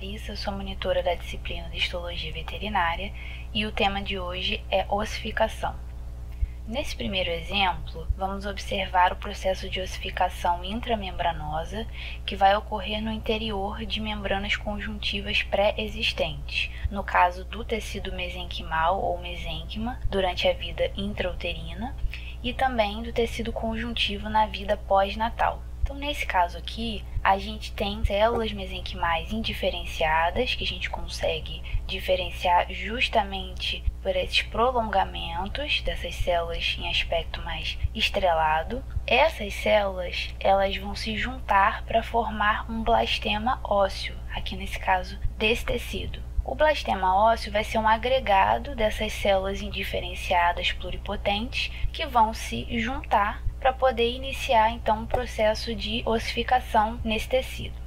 Larissa, sou monitora da disciplina de Histologia Veterinária e o tema de hoje é ossificação. Nesse primeiro exemplo, vamos observar o processo de ossificação intramembranosa que vai ocorrer no interior de membranas conjuntivas pré-existentes, no caso do tecido mesenquimal ou mesênquima durante a vida intrauterina e também do tecido conjuntivo na vida pós-natal. Então, nesse caso aqui, a gente tem células mesenquimais indiferenciadas, que a gente consegue diferenciar justamente por esses prolongamentos dessas células em aspecto mais estrelado. Essas células, elas vão se juntar para formar um blastema ósseo, aqui nesse caso desse tecido. O blastema ósseo vai ser um agregado dessas células indiferenciadas pluripotentes que vão se juntar para poder iniciar então um processo de ossificação nesse tecido.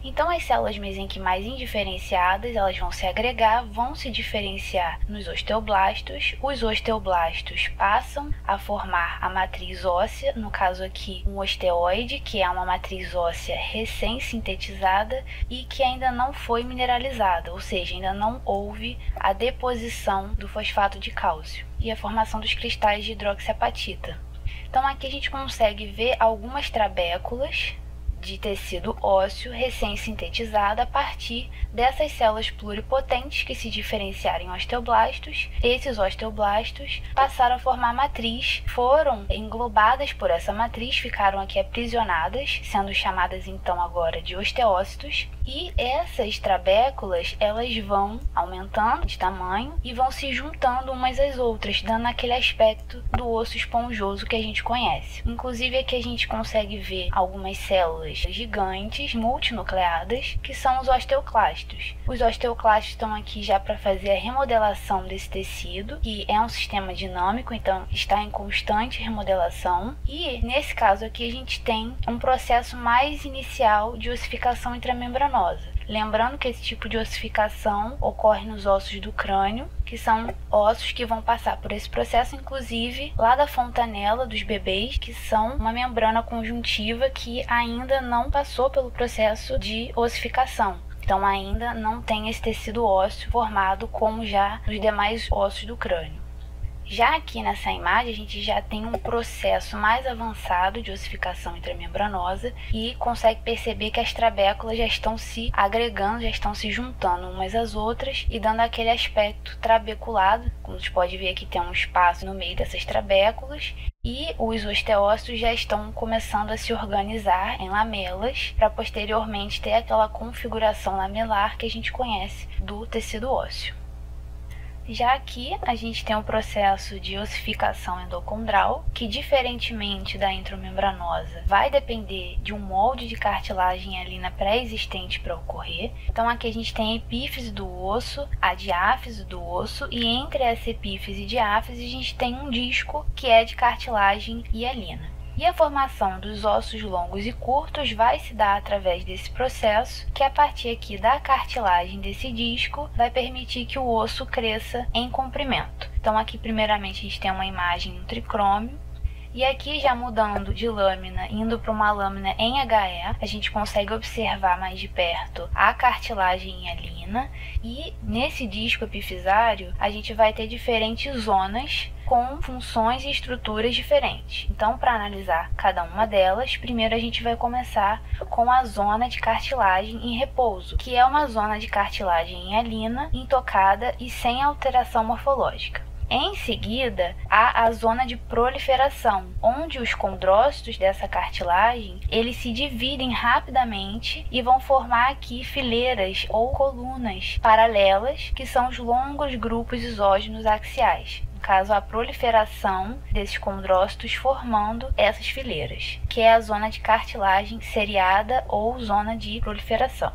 Então as células mesenquimais indiferenciadas, elas vão se agregar, vão se diferenciar nos osteoblastos. Os osteoblastos passam a formar a matriz óssea, no caso aqui um osteoide, que é uma matriz óssea recém-sintetizada e que ainda não foi mineralizada, ou seja, ainda não houve a deposição do fosfato de cálcio e a formação dos cristais de hidroxiapatita. Então aqui a gente consegue ver algumas trabéculas de tecido ósseo recém-sintetizado a partir dessas células pluripotentes que se diferenciaram em osteoblastos. Esses osteoblastos passaram a formar matriz, foram englobadas por essa matriz, ficaram aqui aprisionadas, sendo chamadas então agora de osteócitos. E essas trabéculas, elas vão aumentando de tamanho e vão se juntando umas às outras, dando aquele aspecto do osso esponjoso que a gente conhece. Inclusive aqui a gente consegue ver algumas células gigantes, multinucleadas, que são os osteoclastos. Os osteoclastos estão aqui já para fazer a remodelação desse tecido, que é um sistema dinâmico, então está em constante remodelação. E nesse caso aqui a gente tem um processo mais inicial de ossificação intramembranosa. Lembrando que esse tipo de ossificação ocorre nos ossos do crânio, que são ossos que vão passar por esse processo, inclusive lá da fontanela dos bebês, que são uma membrana conjuntiva que ainda não passou pelo processo de ossificação. Então ainda não tem esse tecido ósseo formado como já nos demais ossos do crânio. Já aqui nessa imagem, a gente já tem um processo mais avançado de ossificação intramembranosa e consegue perceber que as trabéculas já estão se agregando, já estão se juntando umas às outras e dando aquele aspecto trabeculado. Como a gente pode ver aqui, tem um espaço no meio dessas trabéculas e os osteócitos já estão começando a se organizar em lamelas para posteriormente ter aquela configuração lamelar que a gente conhece do tecido ósseo. Já aqui a gente tem o processo de ossificação endocondral, que diferentemente da intramembranosa vai depender de um molde de cartilagem e alina pré-existente para ocorrer. Então aqui a gente tem a epífise do osso, a diáfise do osso e entre essa epífise e diáfise a gente tem um disco que é de cartilagem e alina. E a formação dos ossos longos e curtos vai se dar através desse processo, que a partir aqui da cartilagem desse disco vai permitir que o osso cresça em comprimento. Então aqui primeiramente a gente tem uma imagem no tricrômio, e aqui já mudando de lâmina, indo para uma lâmina em HE, a gente consegue observar mais de perto a cartilagem em alina, e nesse disco epifisário a gente vai ter diferentes zonas com funções e estruturas diferentes. Então, para analisar cada uma delas, primeiro a gente vai começar com a zona de cartilagem em repouso, que é uma zona de cartilagem em alina, intocada e sem alteração morfológica. Em seguida, há a zona de proliferação, onde os condrócitos dessa cartilagem eles se dividem rapidamente e vão formar aqui fileiras ou colunas paralelas, que são os longos grupos isógenos axiais. No caso, a proliferação desses condrócitos formando essas fileiras, que é a zona de cartilagem seriada ou zona de proliferação.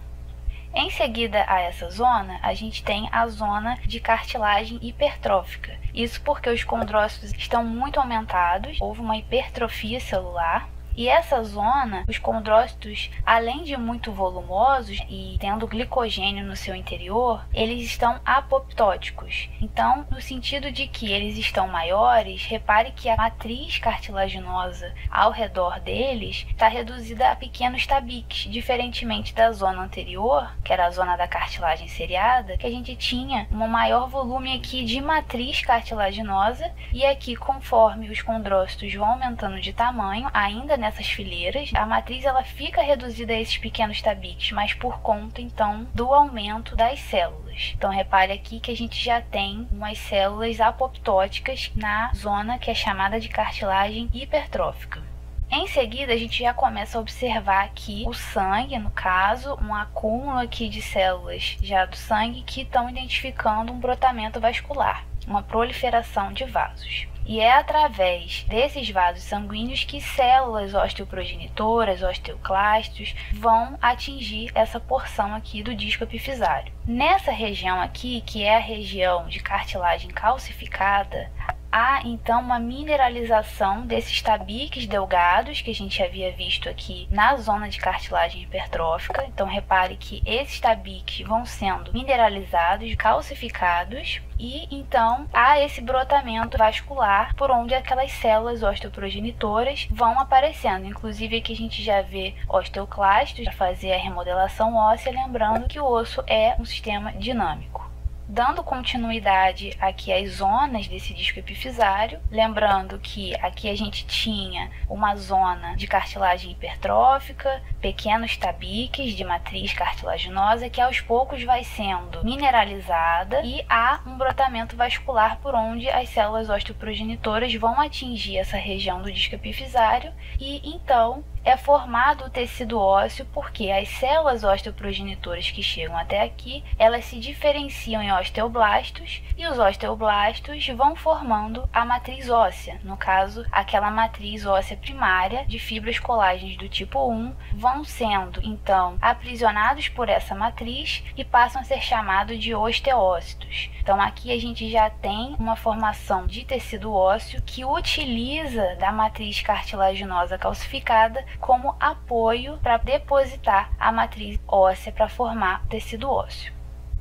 Em seguida a essa zona, a gente tem a zona de cartilagem hipertrófica. Isso porque os condrócitos estão muito aumentados, houve uma hipertrofia celular E essa zona, os condrócitos, além de muito volumosos e tendo glicogênio no seu interior, eles estão apoptóticos. Então, no sentido de que eles estão maiores, repare que a matriz cartilaginosa ao redor deles está reduzida a pequenos tabiques, diferentemente da zona anterior, que era a zona da cartilagem seriada, que a gente tinha um maior volume aqui de matriz cartilaginosa, e aqui, conforme os condrócitos vão aumentando de tamanho, ainda nessas fileiras, a matriz ela fica reduzida a esses pequenos tabiques, mas por conta então do aumento das células. Então repare aqui que a gente já tem umas células apoptóticas na zona que é chamada de cartilagem hipertrófica. Em seguida, a gente já começa a observar aqui o sangue, no caso, um acúmulo aqui de células já do sangue que estão identificando um brotamento vascular, uma proliferação de vasos. E é através desses vasos sanguíneos que células osteoprogenitoras, osteoclastos, vão atingir essa porção aqui do disco epifisário. Nessa região aqui, que é a região de cartilagem calcificada, há então uma mineralização desses tabiques delgados que a gente havia visto aqui na zona de cartilagem hipertrófica. Então repare que esses tabiques vão sendo mineralizados, calcificados, e então há esse brotamento vascular por onde aquelas células osteoprogenitoras vão aparecendo. Inclusive aqui a gente já vê osteoclastos para fazer a remodelação óssea, lembrando que o osso é um sistema dinâmico. Dando continuidade aqui às zonas desse disco epifisário, lembrando que aqui a gente tinha uma zona de cartilagem hipertrófica, pequenos tabiques de matriz cartilaginosa que aos poucos vai sendo mineralizada, e há um brotamento vascular por onde as células osteoprogenitoras vão atingir essa região do disco epifisário, e então é formado o tecido ósseo, porque as células osteoprogenitoras que chegam até aqui, elas se diferenciam em osteoblastos, e os osteoblastos vão formando a matriz óssea. No caso, aquela matriz óssea primária de fibras colágenas do tipo 1 vão sendo, então, aprisionados por essa matriz e passam a ser chamados de osteócitos. Então, aqui a gente já tem uma formação de tecido ósseo que utiliza da matriz cartilaginosa calcificada como apoio para depositar a matriz óssea para formar tecido ósseo.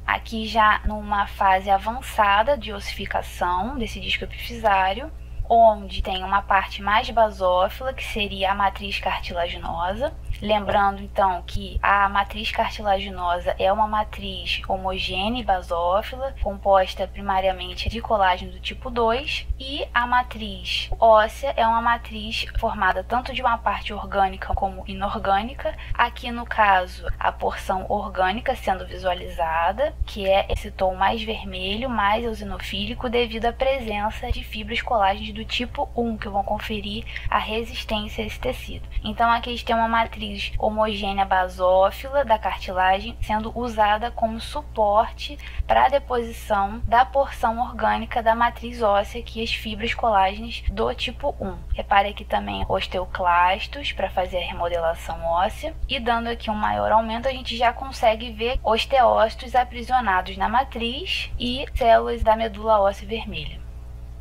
Aqui já numa fase avançada de ossificação desse disco epifisário, onde tem uma parte mais basófila, que seria a matriz cartilaginosa. Lembrando então que a matriz cartilaginosa é uma matriz homogênea e basófila, composta primariamente de colágeno do tipo 2, e a matriz óssea é uma matriz formada tanto de uma parte orgânica como inorgânica. Aqui no caso, a porção orgânica sendo visualizada, que é esse tom mais vermelho, mais eosinofílico, devido à presença de fibras colágenas do tipo 1, que vão conferir a resistência a esse tecido. Então aqui a gente tem uma matriz homogênea basófila da cartilagem sendo usada como suporte para a deposição da porção orgânica da matriz óssea, que as fibras colágenas do tipo 1. Repare aqui também osteoclastos para fazer a remodelação óssea, e dando aqui um maior aumento a gente já consegue ver osteócitos aprisionados na matriz e células da medula óssea vermelha.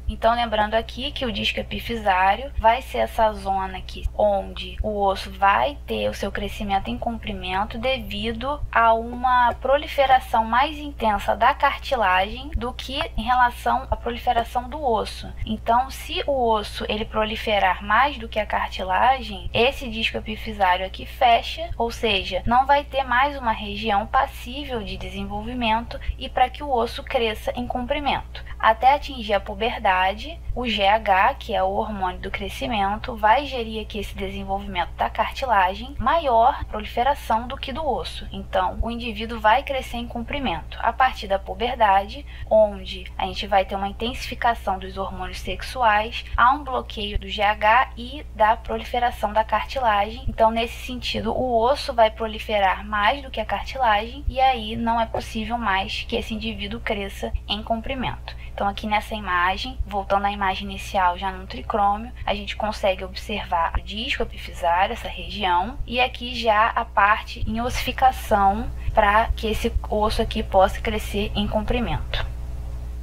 Então, lembrando aqui que o disco epifisário vai ser essa zona aqui onde o osso vai ter o seu crescimento em comprimento devido a uma proliferação mais intensa da cartilagem do que em relação à proliferação do osso. Então, se o osso ele proliferar mais do que a cartilagem, esse disco epifisário aqui fecha, ou seja, não vai ter mais uma região passível de desenvolvimento e para que o osso cresça em comprimento. Até atingir a puberdade, o GH, que é o hormônio do crescimento, vai gerir aqui esse desenvolvimento da cartilagem, maior proliferação do que do osso. Então, o indivíduo vai crescer em comprimento. A partir da puberdade, onde a gente vai ter uma intensificação dos hormônios sexuais, há um bloqueio do GH e da proliferação da cartilagem. Então, nesse sentido, o osso vai proliferar mais do que a cartilagem, e aí não é possível mais que esse indivíduo cresça em comprimento. Então aqui nessa imagem, voltando à imagem inicial já no tricrômio, a gente consegue observar o disco epifisário, essa região, e aqui já a parte em ossificação para que esse osso aqui possa crescer em comprimento.